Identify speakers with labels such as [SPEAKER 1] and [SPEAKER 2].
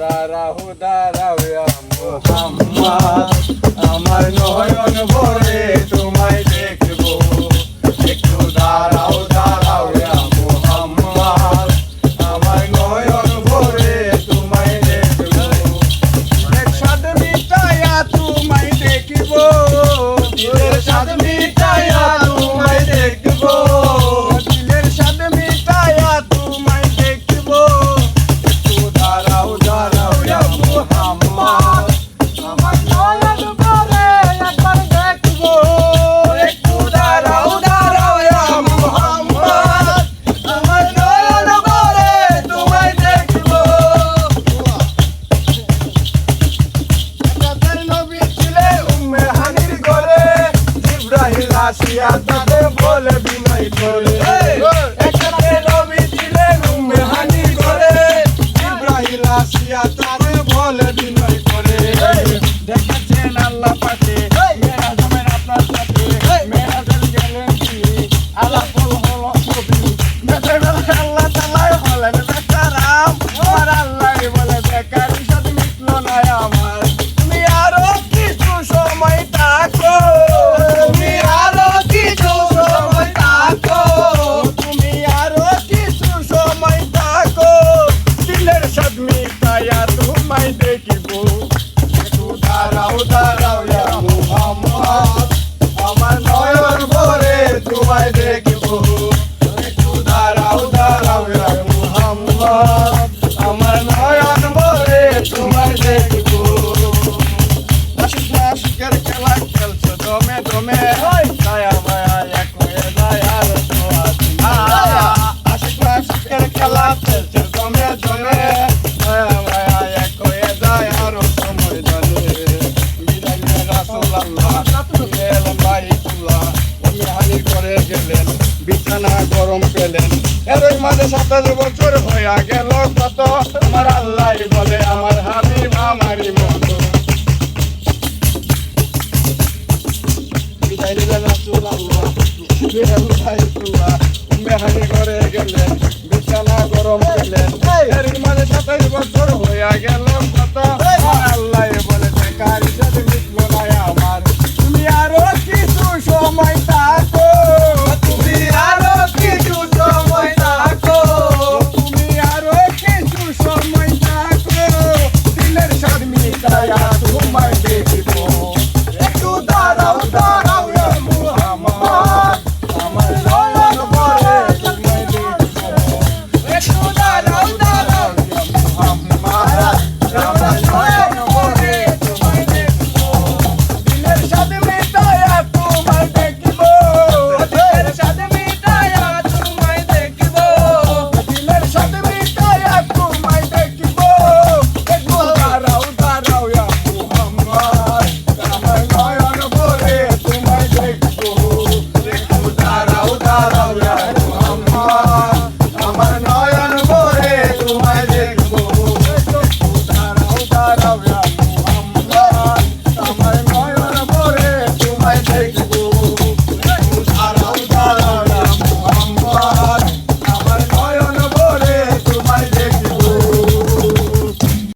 [SPEAKER 1] দাঁড়াও দাঁড়াও ইয়া মুহাম্মদ, আমার নয়ন ভরে তোমায় দেখবো। একটু দাঁড়াও দাঁড়াও ইয়া মুহাম্মদ, আমার নয়ন ভরে তোমায় দেখবো। এক সাদ মিটাইয়া তোমায় দেখবো, দিলের সাদ মিটাইয়া তোমায় দেখবো, দিলের সাদ মিটাইয়া তোমায় দেখবো। একটু দাঁড়াও দাঁড়াও ইয়া মুহাম্মদ, আমার নয়ন ভরে একবার দেখবো। একটু দাঁড়াও দাঁড়াও ইয়া মুহাম্মদ, আমার নয়ন ভরে তোমায় দেখবো। তাদের নবী ছিলেন উম্মে হানির ঘরে, জিবরাইল আসিয়া তাদের বলে বিনয় করে। একসাথে নবী ছিলেন উম্মে হানির ঘরে, জিবরাইল আসিয়া তাদের বলে বিনয় করে। দেখেছেন আল্লাহ পাকে মেরাজমের আপনার সাথে, মেরাজের গেলেন তিনি আলাপল হলো ছবি। বেঁচে বেলা আল্লাহ তাআলাই বলেন বেকারাম, আমার আল্লাহ বলে বেকার সাথে মিটল না আমার। তুমি আরো কিছু সময় থাকো, তুমি আরো কিছু সময় থাকো, তুমি আরো কিছু সময় থাকো, দিলের সাদ মিটাইয়া তোমায় দেখিবো। একটু দাঁড়াও দাঁড়াও ইয়া মুহাম্মদ, আমার নয়ন ভরে তোমায় দেখিবো। একটু দাঁড়াও দাঁড়াও ইয়া মুহাম্মদ, আমার নয়ন ভরে তোমায় দেখিবো। আশিক আশিকের খেলা খেলছো দমে দমে, দয়া মায়া এক হয়ে যায় আর আশিক আশিকের খেলা খেলছো দমে দমে, দয়া মায়া এক হয়ে যায় আর সময় জানে। বিদায় নিয়ে রাসূলুল্লাহ এলেন বাইতুল্লাহ, উম্মে হানি করে গেলেন, বিছানা গরম পেলেন। এরই মাঝে 27 বছর হইয়া গেল কত, আমার আল্লাহ বলে আমার হাবিব আমারই মতো। বিদায় নিলেন রাসূলুল্লাহ গেলেন বাইতুল্লাহ, উম্মে হানি করে গেলেন, বিছানা গরম পেলেন। এরই মাঝে 27 বছর